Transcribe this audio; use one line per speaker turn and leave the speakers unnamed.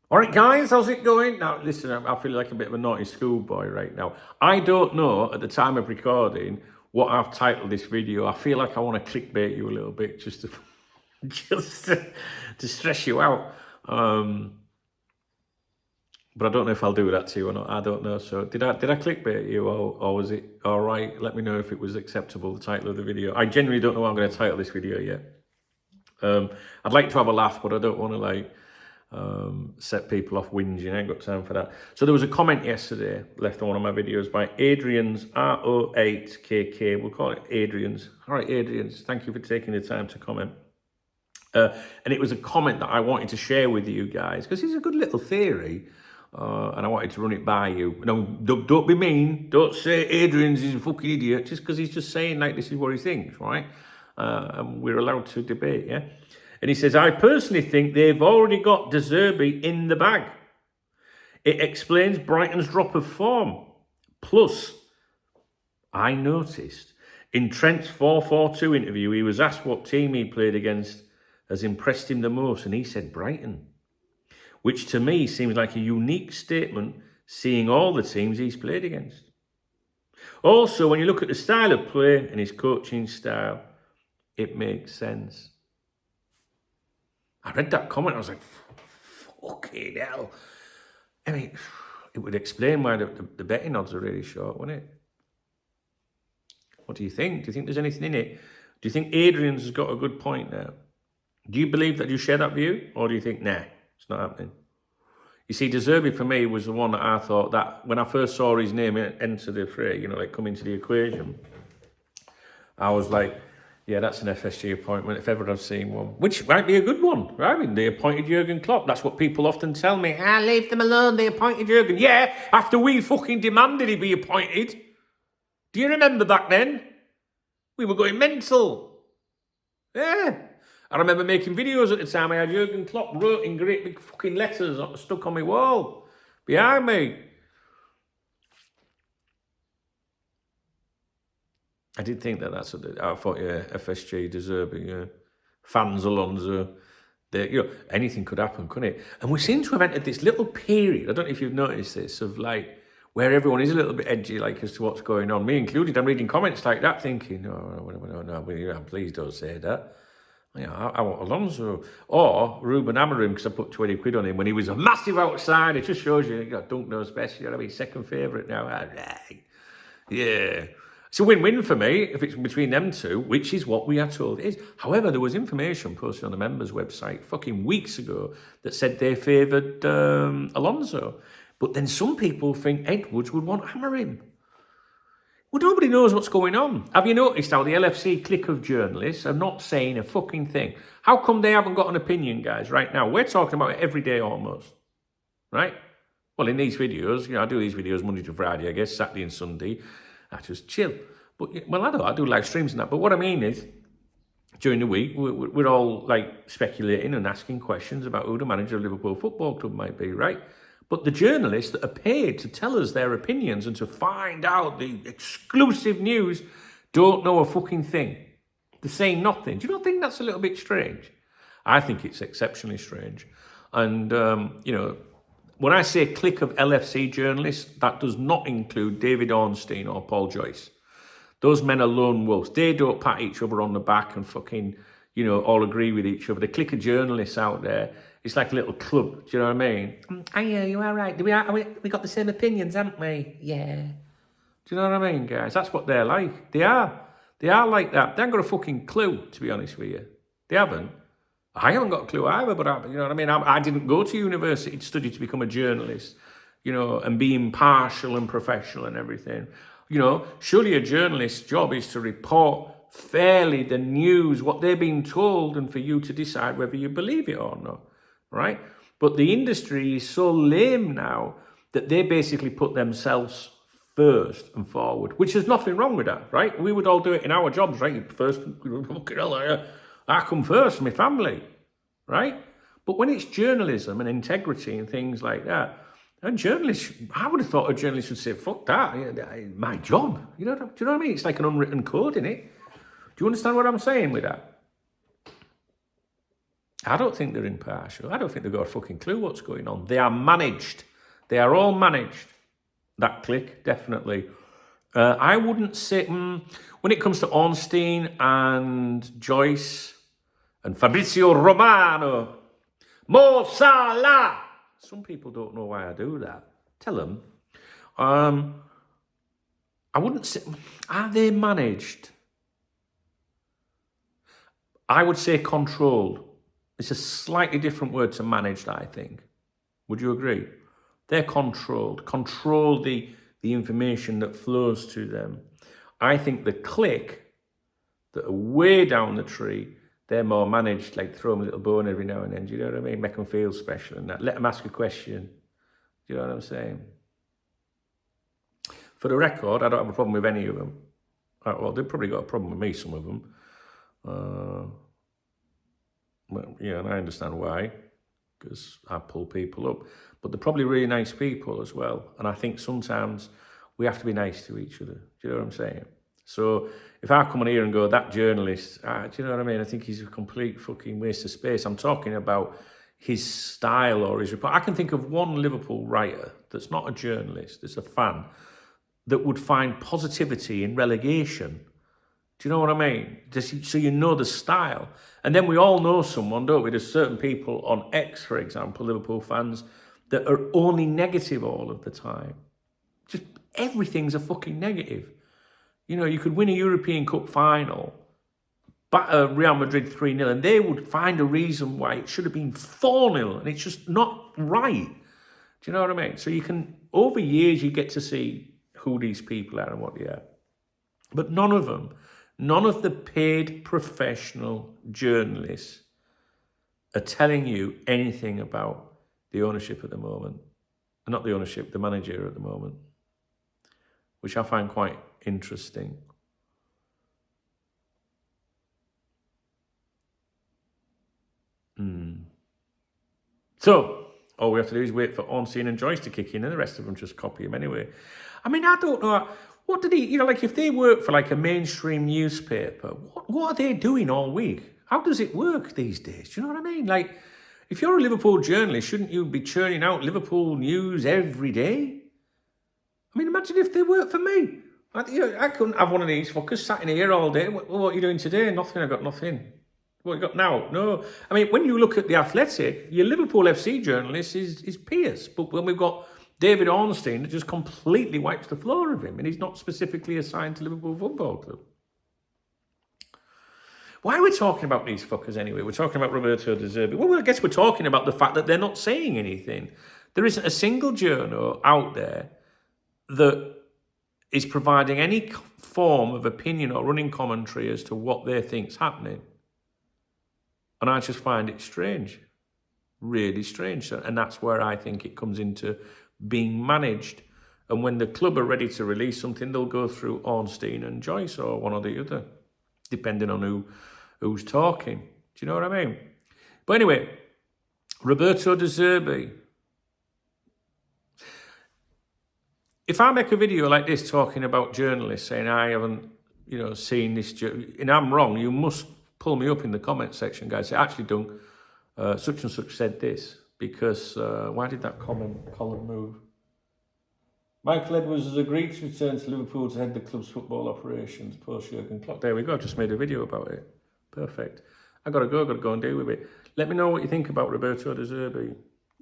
All right, guys, how's it going? Now, listen, I feel like a bit of a naughty schoolboy right now. I don't know at the time of recording what I've titled this video. I feel like I want to clickbait you a little bit just to to stress you out. But I don't know if I'll do that to you or not. I don't know. So did I clickbait you or was it all right? Let me know if it was acceptable, the title of the video. I genuinely don't know what I'm going to title this video yet. I'd like to have a laugh, but I don't want to set people off whinging. I ain't got time for that. So there was a comment yesterday left on one of my videos by Adrian's R08KK. We'll call it Adrian's. All right, Adrian's, thank you for taking the time to comment. And it was a comment that I wanted to share with you guys because it's a good little theory. And I wanted to run it by you. No, don't be mean. Don't say Adrian's is a fucking idiot just because he's just saying like this is what he thinks, right? And we're allowed to debate, yeah? And he says, I personally think they've already got Zerbi in the bag. It explains Brighton's drop of form. Plus, I noticed in Trent's 4-4-2 interview, he was asked what team he played against has impressed him the most, and he said Brighton, which to me seems like a unique statement, seeing all the teams he's played against. Also, when you look at the style of play and his coaching style, it makes sense. I read that comment, I was like, fucking hell. I mean, it would explain why the betting odds are really short, wouldn't it? What do you think? Do you think there's anything in it? Do you think Adrian's has got a good point now? Do you believe that you share that view? Or do you think, nah, it's not happening? You see, Zerbi for me was the one that I thought that when I first saw his name enter the fray, come into the equation, I was like, yeah, that's an FSG appointment if ever I've seen one. Which might be a good one, right? I mean, they appointed Jurgen Klopp. That's what people often tell me. Leave them alone. They appointed Jurgen. Yeah, after we fucking demanded he be appointed. Do you remember back then? We were going mental. Yeah. I remember making videos at the time. I had Jurgen Klopp wrote in great big fucking letters stuck on my wall behind me. I did think that's what I thought, yeah, FSG, Zerbi, yeah. Fans Alonso. Anything could happen, couldn't it? And we seem to have entered this little period, I don't know if you've noticed this, of where everyone is a little bit edgy, as to what's going on. Me included, I'm reading comments like that thinking, no, please don't say that. I want Alonso. Or Ruben Amorim, because I put 20 quid on him when he was a massive outsider. It just shows you, Dunk knows best. You know what I mean? Second favourite now. Yeah. It's a win-win for me if it's between them two, which is what we are told it is. However, there was information posted on the members' website fucking weeks ago that said they favoured Alonso. But then some people think Edwards would want Amorim. Well, nobody knows what's going on. Have you noticed how the LFC clique of journalists are not saying a fucking thing? How come they haven't got an opinion, guys, right now? We're talking about it every day almost, right? Well, in these videos, I do these videos Monday to Friday, I guess, Saturday and Sunday. I just chill. But, I do live streams and that. But what I mean is, during the week, we're all, speculating and asking questions about who the manager of Liverpool Football Club might be, right? But the journalists that are paid to tell us their opinions and to find out the exclusive news don't know a fucking thing. They're saying nothing. Do you not think that's a little bit strange? I think it's exceptionally strange. And, when I say clique of LFC journalists, that does not include David Ornstein or Paul Joyce. Those men are lone wolves. They don't pat each other on the back and fucking, all agree with each other. The clique of journalists out there, it's like a little club. Do you know what I mean? Yeah, you are right. We got the same opinions, haven't we? Yeah. Do you know what I mean, guys? That's what they're like. They are. They are like that. They haven't got a fucking clue, to be honest with you. They haven't. I haven't got a clue either, but you know what I mean? I didn't go to university to study to become a journalist, and be impartial and professional and everything. Surely a journalist's job is to report fairly the news, what they're being told, and for you to decide whether you believe it or not, right? But the industry is so lame now that they basically put themselves first and forward, which is nothing wrong with that, right? We would all do it in our jobs, right? First, I come first, my family, right? But when it's journalism and integrity and things like that, and journalists, I would have thought a journalist would say, fuck that, my job. Do you know what I mean? It's like an unwritten code, innit? Do you understand what I'm saying with that? I don't think they're impartial. I don't think they've got a fucking clue what's going on. They are managed. They are all managed. That clique, definitely. I wouldn't say... when it comes to Ornstein and Joyce and Fabrizio Romano, Mo Salah. Some people don't know why I do that. Tell them. I wouldn't say... Are they managed? I would say controlled. It's a slightly different word to managed, I think. Would you agree? They're controlled. Control the information that flows to them. I think the clique that are way down the tree, they're more managed, like throw them a little bone every now and then. Do you know what I mean? Make them feel special and that. Let them ask a question. Do you know what I'm saying? For the record, I don't have a problem with any of them. Well, they've probably got a problem with me, some of them. Well, yeah, and I understand why, because I pull people up. But they're probably really nice people as well. And I think sometimes we have to be nice to each other. Do you know what I'm saying? So if I come on here and go, that journalist, do you know what I mean? I think he's a complete fucking waste of space. I'm talking about his style or his report. I can think of one Liverpool writer that's not a journalist, that's a fan, that would find positivity in relegation. Do you know what I mean? So you know the style. And then we all know someone, don't we? There's certain people on X, for example, Liverpool fans, that are only negative all of the time. Just everything's a fucking negative. You know, you could win a European Cup final, batter Real Madrid 3-0, and they would find a reason why it should have been 4-0, and it's just not right. Do you know what I mean? So you can, over years, you get to see who these people are and what they are. But none of them, none of the paid professional journalists are telling you anything about the ownership at the moment. Not the ownership, the manager at the moment, which I find quite interesting. So, all we have to do is wait for Ornstein and Joyce to kick in, and the rest of them just copy him anyway. I mean, I don't know. What did he, you know, like if they work for like a mainstream newspaper, what are they doing all week? How does it work these days? Do you know what I mean? Like, if you're a Liverpool journalist, shouldn't you be churning out Liverpool news every day? I mean, imagine if they worked for me. I couldn't have one of these fuckers sat in here all day. What are you doing today? Nothing, I got nothing. What you got now? No. I mean, when you look at The Athletic, your Liverpool FC journalist is Pierce. But when we've got David Ornstein, it just completely wipes the floor of him, and he's not specifically assigned to Liverpool Football Club. Why are we talking about these fuckers anyway? We're talking about Roberto De Zerbi. Well, I guess we're talking about the fact that they're not saying anything. There isn't a single journo out there that is providing any form of opinion or running commentary as to what they think's happening. And I just find it strange, really strange. And that's where I think it comes into being managed. And when the club are ready to release something, they'll go through Ornstein and Joyce or one or the other, depending on who's talking. Do you know what I mean? But anyway, Roberto De Zerbi. If I make a video like this talking about journalists, saying I haven't, seen this, and I'm wrong, you must pull me up in the comment section, guys. Say, actually, Dunk, such and such said this, because why did that column move? Michael Edwards has agreed to return to Liverpool to head the club's football operations post Jurgen Klopp. There we go, just made a video about it. Perfect. I've got to go and deal with it. Let me know what you think about Roberto De Zerbi.